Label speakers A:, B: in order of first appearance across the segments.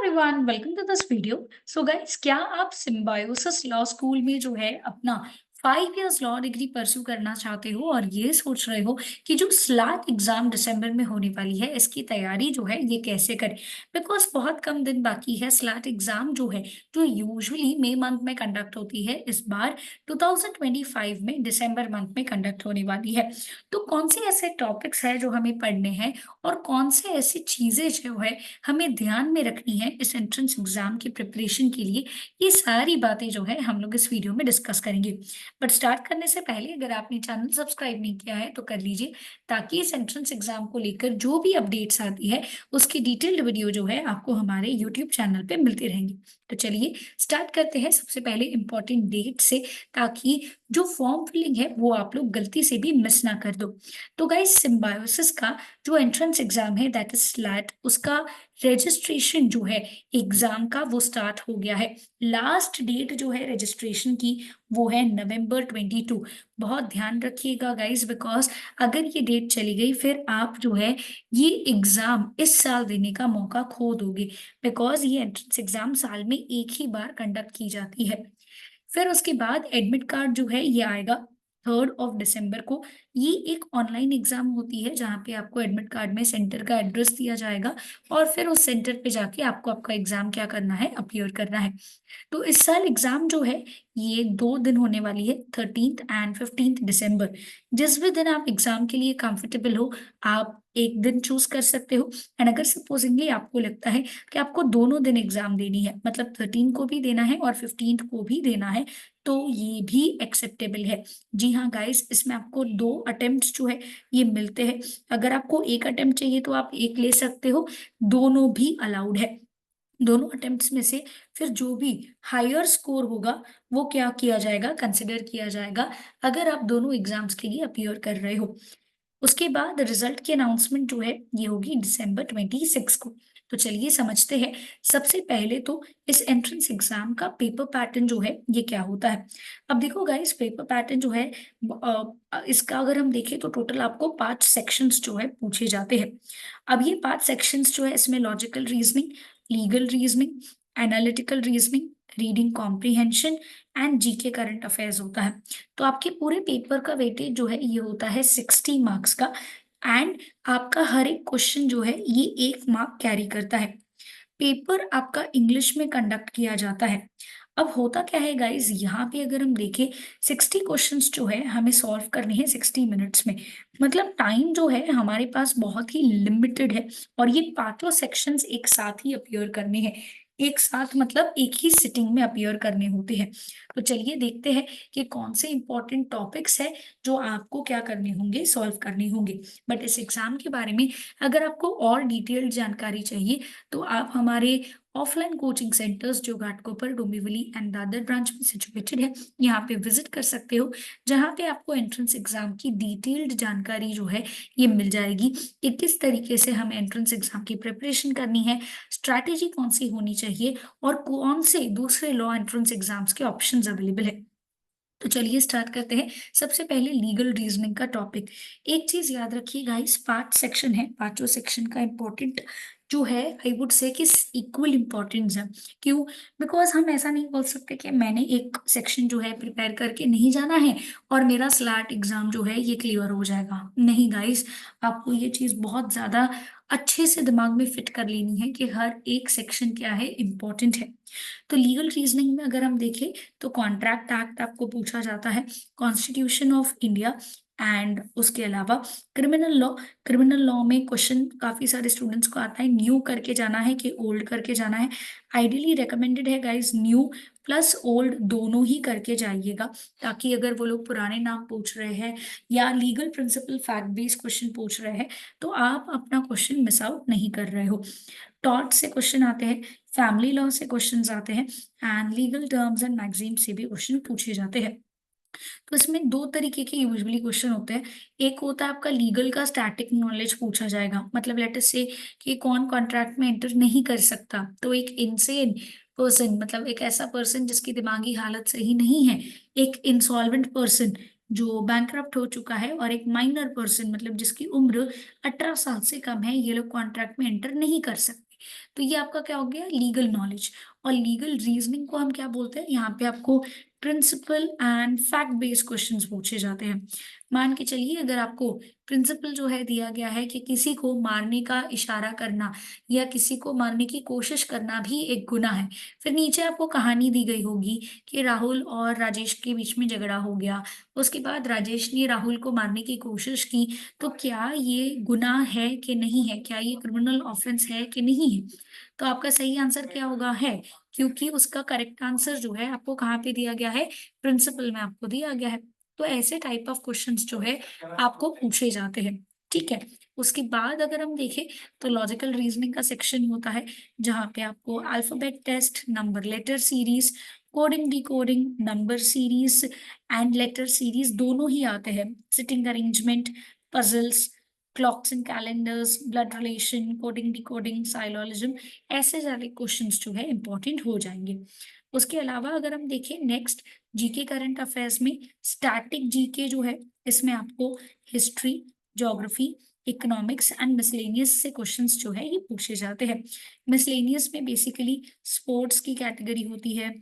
A: Everyone, welcome to this video. So guys, क्या आप symbiosis law school में जो है अपना 5 इयर्स लॉ डिग्री परस्यू करना चाहते हो और ये सोच रहे हो कि जो स्लैट एग्जाम दिसंबर में होने वाली है इसकी तैयारी जो है ये कैसे करें? बिकॉज बहुत कम दिन बाकी है। स्लैट एग्जाम जो है जो यूजुअली मई मंथ में कंडक्ट होती है, इस बार 2025 में दिसंबर मंथ में कंडक्ट होने वाली है। तो कौन से ऐसे टॉपिक्स हैं जो हमें पढ़ने हैं और कौन से ऐसी चीजें जो है हमें ध्यान में रखनी है इस एंट्रेंस एग्जाम की प्रिपरेशन के लिए, ये सारी बातें जो है हम लोग इस वीडियो में डिस्कस करेंगे। बट स्टार्ट करने से पहले अगर आपने चैनल सब्सक्राइब नहीं किया है तो कर लीजिए, ताकि इस एंट्रेंस एग्जाम को लेकर जो भी अपडेट्स आती है उसकी डिटेल्ड वीडियो जो है आपको हमारे यूट्यूब चैनल पे मिलती रहेंगी। तो चलिए स्टार्ट करते हैं सबसे पहले इंपॉर्टेंट डेट से, ताकि जो फॉर्म फिलिंग है वो आप लोग गलती से भी मिस ना कर दो। तो गाइस, सिम्बायोसिस का जो एंट्रेंस एग्जाम है दैट इज स्लैट, उसका रजिस्ट्रेशन जो है एग्जाम का वो स्टार्ट हो गया है। लास्ट डेट जो है रजिस्ट्रेशन की वो है नवंबर 22। बहुत ध्यान रखिएगा गाइस, बिकॉज अगर ये डेट चली गई फिर आप जो है ये एग्जाम इस साल देने का मौका खो दोगे। बिकॉज ये एंट्रेंस एग्जाम साल में एक ही बार कंडक्ट की जाती है। फिर उसके बाद एडमिट कार्ड जो है ये आएगा 3 दिसंबर को। ये एक ऑनलाइन एग्जाम होती है जहाँ पे आपको एडमिट कार्ड में सेंटर का एड्रेस दिया जाएगा और फिर उस सेंटर पे जाके आपको आपका एग्जाम क्या करना है, अपीयर करना है। तो इस साल एग्जाम जो है ये 2 दिन होने वाली है, 13th एंड 15th दिसंबर। जिस भी दिन आप एग्जाम के लिए कंफर्टेबल हो आप एक दिन चूज कर सकते हो। एंड अगर सपोजिंगली आपको लगता है कि आपको दोनों दिन एग्जाम देनी है, मतलब 13 को भी देना है और 15 को भी देना है, तो ये भी एक्सेप्टेबल है। जी हाँ गाइस, इसमें आपको 2 अटेम्प्ट जो है ये मिलते हैं। अगर आपको एक अटेम्प्ट चाहिए तो आप एक ले सकते हो, दोनों भी अलाउड है। दोनों अटेम्प्ट्स में से फिर जो भी हायर स्कोर होगा वो क्या किया जाएगा, कंसिडर किया जाएगा, अगर आप दोनों एग्जाम्स के लिए अपीयर कर रहे हो। उसके बाद रिजल्ट की अनाउंसमेंट जो है ये होगी December 26 को। तो चलिए समझते हैं। सबसे पहले तो इस एंट्रेंस एग्जाम का पेपर पैटर्न जो है ये क्या होता है। अब देखो गाइस, पेपर पैटर्न जो है इसका अगर हम देखें तो टोटल आपको 5 सेक्शंस जो है पूछे जाते हैं। अब ये 5 सेक्शंस जो है इसमें logical reasoning, legal reasoning, analytical reasoning, reading comprehension and GK current affairs होता है। तो आपके पूरे पेपर का वेटेज जो है ये होता है 60 मार्क्स का। एंड आपका हर एक क्वेश्चन जो है ये 1 मार्क कैरी करता है। पेपर आपका इंग्लिश में कंडक्ट किया जाता है। अब होता क्या है गाइस, यहाँ पे अगर हम देखें 60 क्वेश्चंस जो है हमें सॉल्व करने हैं 60 मिनट्स में। मतलब टाइम जो है हमारे पास बहुत ही लिमिटेड है। और ये 5 सेक्शंस एक साथ ही अपीयर करने हैं, एक साथ मतलब एक ही सिटिंग में अपीयर करने होते हैं। तो चलिए देखते हैं कि कौन से इंपॉर्टेंट टॉपिक्स है जो आपको क्या करने होंगे, सॉल्व करने होंगे। बट इस एग्जाम के बारे में अगर आपको और डिटेल्ड जानकारी चाहिए तो आप हमारे ऑफलाइन कोचिंग सेंटर्स जो घाटकोपर, डोंबिवली एंड दादर ब्रांच में सिचुएटेड है, यहाँ पे विजिट कर सकते हो, जहाँ पे आपको एंट्रेंस एग्जाम की डिटेल्ड जानकारी जो है ये मिल जाएगी कि किस तरीके से हमें एंट्रेंस एग्जाम की प्रिपरेशन करनी है, स्ट्रैटेजी कौन सी होनी चाहिए और कौन से दूसरे लॉ एंट्रेंस एग्जाम्स के ऑप्शंस अवेलेबल है। तो चलिए स्टार्ट करते हैं। सबसे पहले लीगल रीजनिंग का टॉपिक। एक चीज याद रखिएगा, इस 5 सेक्शन है, 5 सेक्शन का इम्पोर्टेंट जो है आई वुड से कि इक्वल इम्पोर्टेंस है। क्यों? बिकॉज हम ऐसा नहीं बोल सकते कि मैंने एक सेक्शन जो है प्रिपेयर करके नहीं जाना है और मेरा स्लैट एग्जाम जो है ये क्लियर हो जाएगा। नहीं गाइस, आपको ये चीज बहुत ज्यादा अच्छे से दिमाग में फिट कर लेनी है कि हर एक सेक्शन क्या है, इम्पोर्टेंट है। तो लीगल रीजनिंग में अगर हम देखें तो कॉन्ट्रैक्ट एक्ट आपको पूछा जाता है, कॉन्स्टिट्यूशन ऑफ इंडिया, एंड उसके अलावा क्रिमिनल लॉ। क्रिमिनल लॉ में क्वेश्चन काफी सारे स्टूडेंट्स को आता है, न्यू करके जाना है कि ओल्ड करके जाना है। आइडियली रेकमेंडेड है गाइस न्यू प्लस ओल्ड दोनों ही करके जाइएगा, ताकि अगर वो लोग पुराने नाम पूछ रहे हैं या legal principle fact based question पूछ रहे हैं तो आप अपना क्वेश्चन मिस आउट नहीं कर रहे हो। टॉट से क्वेश्चन आते हैं, फैमिली लॉ से क्वेश्चंस आते हैं and legal terms and magazine से भी क्वेश्चन पूछे जाते हैं। तो इसमें 2 तरीके के यूजुअली क्वेश्चन होते हैं। एक होता है आपका लीगल का स्टैटिक नॉलेज पूछा जाएगा, मतलब लेट अस से कि कौन कॉन्ट्रैक्ट में एंटर नहीं कर सकता। तो एक इनसेन पर्सन, मतलब एक ऐसा पर्सन जिसकी दिमागी हालत सही नहीं है, एक इंसॉल्वेंट पर्सन जो बैंकरप्ट हो चुका है, और एक माइनर पर्सन मतलब जिसकी उम्र 18 साल से कम है, ये लोग कॉन्ट्रैक्ट में एंटर नहीं कर सकते। तो ये आपका क्या हो गया, लीगल नॉलेज। और लीगल रीजनिंग को हम क्या बोलते हैं, यहाँ पे आपको principle and fact based questions पूछे जाते हैं। मान के चलिए अगर आपको प्रिंसिपल जो है दिया गया है कि किसी को मारने का इशारा करना या किसी को मारने की कोशिश करना भी एक गुनाह है। फिर नीचे आपको कहानी दी गई होगी कि राहुल और राजेश के बीच में झगड़ा हो गया, उसके बाद राजेश ने राहुल को मारने की कोशिश की, तो क्या ये गुनाह है कि नहीं है, क्या ये क्रिमिनल ऑफेंस है कि नहीं है। तो आपका सही आंसर क्या होगा, है, क्योंकि उसका करेक्ट आंसर जो है आपको कहाँ पे दिया गया है, प्रिंसिपल में आपको दिया गया है। तो ऐसे टाइप ऑफ क्वेश्चंस जो है आपको पूछे जाते हैं, ठीक है। उसके बाद अगर हम देखें तो लॉजिकल रीजनिंग का सेक्शन होता है, जहाँ पे आपको alphabet test, number letter series, coding decoding, number series and letter series दोनों ही आते हैं, sitting arrangement, puzzles, clocks and calendars, blood relation, coding decoding, syllogism, ऐसे सारे क्वेश्चंस जो है इंपॉर्टेंट हो जाएंगे। उसके अलावा अगर हम देखें नेक्स्ट जीके करंट अफेयर्स में, स्टैटिक जीके जो है इसमें आपको history, geography, economics and miscellaneous से क्वेश्चंस जो है ये पूछे जाते हैं। मिसलेनियस में बेसिकली स्पोर्ट्स की कैटेगरी होती है,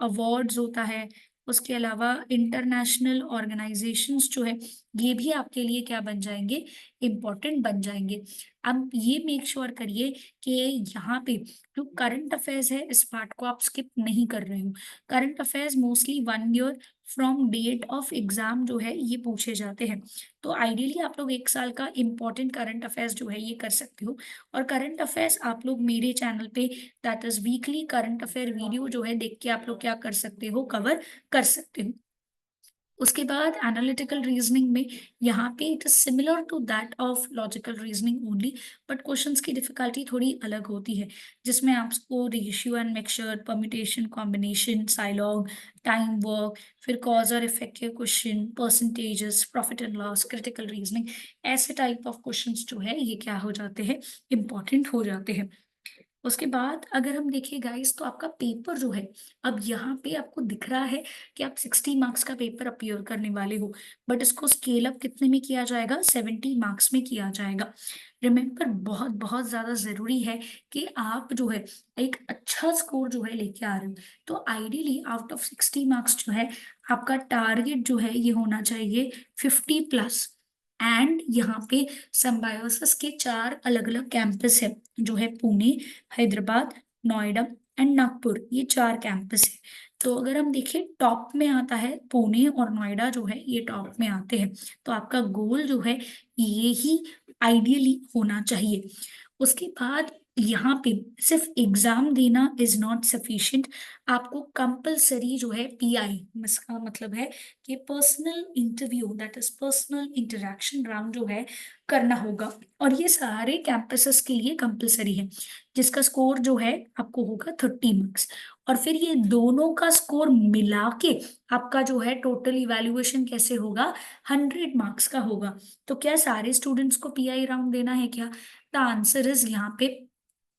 A: अवार्ड्स होता है, उसके अलावा इंटरनेशनल ऑर्गेनाइजेशंस जो है ये भी आपके लिए क्या बन जाएंगे, इम्पोर्टेंट बन जाएंगे। अब ये मेक श्योर करिए कि यहाँ पे जो करंट अफेयर्स है इस पार्ट को आप स्किप नहीं कर रहे हो। Current affairs mostly 1 year from date of exam जो है ये पूछे जाते हैं। तो आइडियली आप लोग 1 साल का इम्पोर्टेंट करंट अफेयर्स जो है ये कर सकते हो। और करंट अफेयर्स आप लोग मेरे चैनल पे that is weekly current affair video जो है देख के आप लोग क्या कर सकते हो, कवर कर सकते हो। उसके बाद एनालिटिकल रीजनिंग में यहाँ पे it is similar to that of logical reasoning only, but questions की डिफिकल्टी थोड़ी अलग होती है, जिसमें आपको ratio and mixture, permutation, combination, साइलॉग, टाइम वर्क, फिर कॉज और इफेक्ट के question, percentages, profit and loss, critical reasoning, ऐसे टाइप ऑफ क्वेश्चंस जो है ये क्या हो जाते हैं, इंपॉर्टेंट हो जाते हैं। उसके बाद अगर हम देखें गाइस तो आपका पेपर जो है, अब यहाँ पे आपको दिख रहा है कि आप 60 मार्क्स का पेपर अपीयर करने वाले हो, बट इसको स्केल अप कितने में किया जाएगा, 70 मार्क्स में किया जाएगा। रिमेम्बर बहुत बहुत ज्यादा जरूरी है कि आप जो है एक अच्छा स्कोर जो है लेके आ रहे हो। तो आइडियली आउट ऑफ 60 मार्क्स जो है आपका टारगेट जो है ये होना चाहिए 50+। एंड यहाँ पे सिम्बायोसिस के 4 अलग अलग कैंपस है, जो है पुणे, हैदराबाद, नोएडा एंड नागपुर, ये 4 कैंपस है। तो अगर हम देखें टॉप में आता है पुणे और नोएडा जो है ये टॉप में आते हैं। तो आपका गोल जो है ये ही आइडियली होना चाहिए। उसके बाद यहाँ पे सिर्फ एग्जाम देना इज नॉट सफिशिएंट, आपको कंपलसरी जो है पीआई, इसका मतलब है कि personal interview that is personal interaction round जो है करना होगा। और ये सारे कैंपसेस के लिए कंपलसरी है, जिसका स्कोर जो है आपको होगा 30 मार्क्स। और फिर ये दोनों का स्कोर मिला के आपका जो है टोटल इवैल्यूएशन कैसे होगा, 100 मार्क्स का होगा। तो क्या सारे स्टूडेंट्स को पीआई राउंड देना है क्या, द आंसर इज यहाँ पे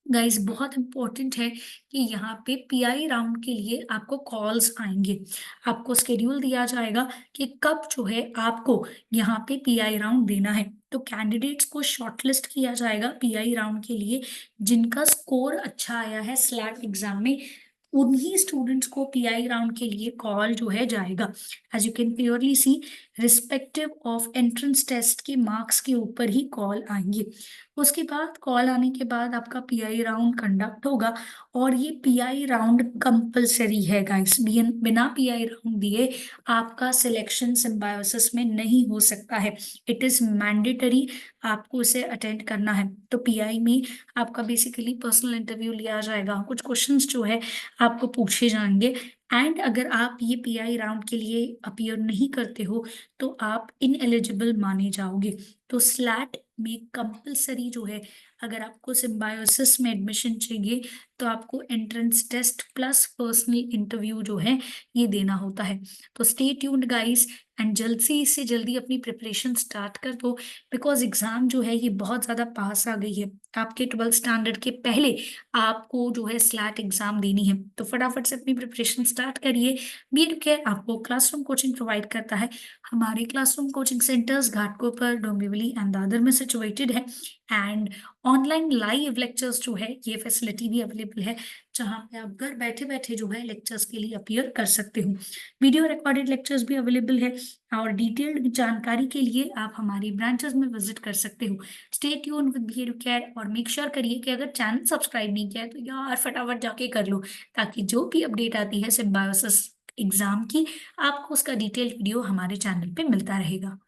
A: गाइस बहुत इंपॉर्टेंट है कि यहाँ पे पीआई राउंड के लिए आपको कॉल्स आएंगे, आपको स्केड्यूल दिया जाएगा कि कब जो है आपको यहाँ पे पीआई राउंड देना है। तो कैंडिडेट्स को शॉर्टलिस्ट किया जाएगा पीआई राउंड के लिए, जिनका स्कोर अच्छा आया है स्लैट एग्जाम में, उन्हीं स्टूडेंट्स को पीआई राउंड के लिए कॉल जो है जाएगा। As you can clearly see, respective of entrance test के मार्क्स के ऊपर ही कॉल आएंगे। उसके बाद कॉल आने के बाद आपका पीआई राउंड कंडक्ट होगा, और ये पीआई राउंड कंपलसरी है गाइस, बिना पीआई राउंड दिए आपका सिलेक्शन सिम्बायोसिस में नहीं हो सकता है। इट इज मैंडेटरी, आपको इसे अटेंड करना है। तो पीआई में आपका बेसिकली पर्सनल इंटरव्यू लिया जाएगा, कुछ क्वेश्चंस जो है आपको पूछे जाएंगे। एंड अगर आप ये पीआई राउंड के लिए अपीयर नहीं करते हो तो आप इनएलिजिबल माने जाओगे। तो स्लैट में कंपलसरी जो है, अगर आपको सिम्बायोसिस में एडमिशन चाहिए तो आपको entrance test plus personal interview जो है ये देना होता है। तो स्टे ट्यून्ड गाइस एंड जल्दी से जल्दी अपनी प्रिपरेशन स्टार्ट कर दो, बिकॉज़ एग्ज़ाम जो है ये बहुत ज़्यादा पास आ गई है। आपके 12th स्टैंडर्ड के पहले आपको जो है स्लैट एग्ज़ाम देनी है। तो फटाफट से अपनी प्रिपरेशन स्टार्ट करिए। बी.एड केयर आपको क्लासरूम कोचिंग प्रोवाइड करता है। हमारे classroom coaching centres Ghatkopar, Dombivli and Dadar में सिचुएटेड है एंड ऑनलाइन लाइव लेक्चर्स जो है ये फैसिलिटी भी अवेलेबल है, जहाँ पे आप घर बैठे-बैठे जो है लेक्चर्स के लिए अपीयर कर सकते हो। वीडियो रिकॉर्डेड लेक्चर्स भी अवेलेबल है और डिटेल्ड जानकारी के लिए आप हमारी ब्रांचेस में विजिट कर सकते हो। Stay tune with B Ed care और मेक श्योर करिए कि अगर चैनल सब्सक्राइब नहीं किया है तो यार फटाफट जाके कर लो, ताकि जो भी अपडेट आती है सिम्बायोसिस एग्ज़ाम की, आपको उसका डिटेल्ड वीडियो हमारे चैनल पे मिलता रहेगा।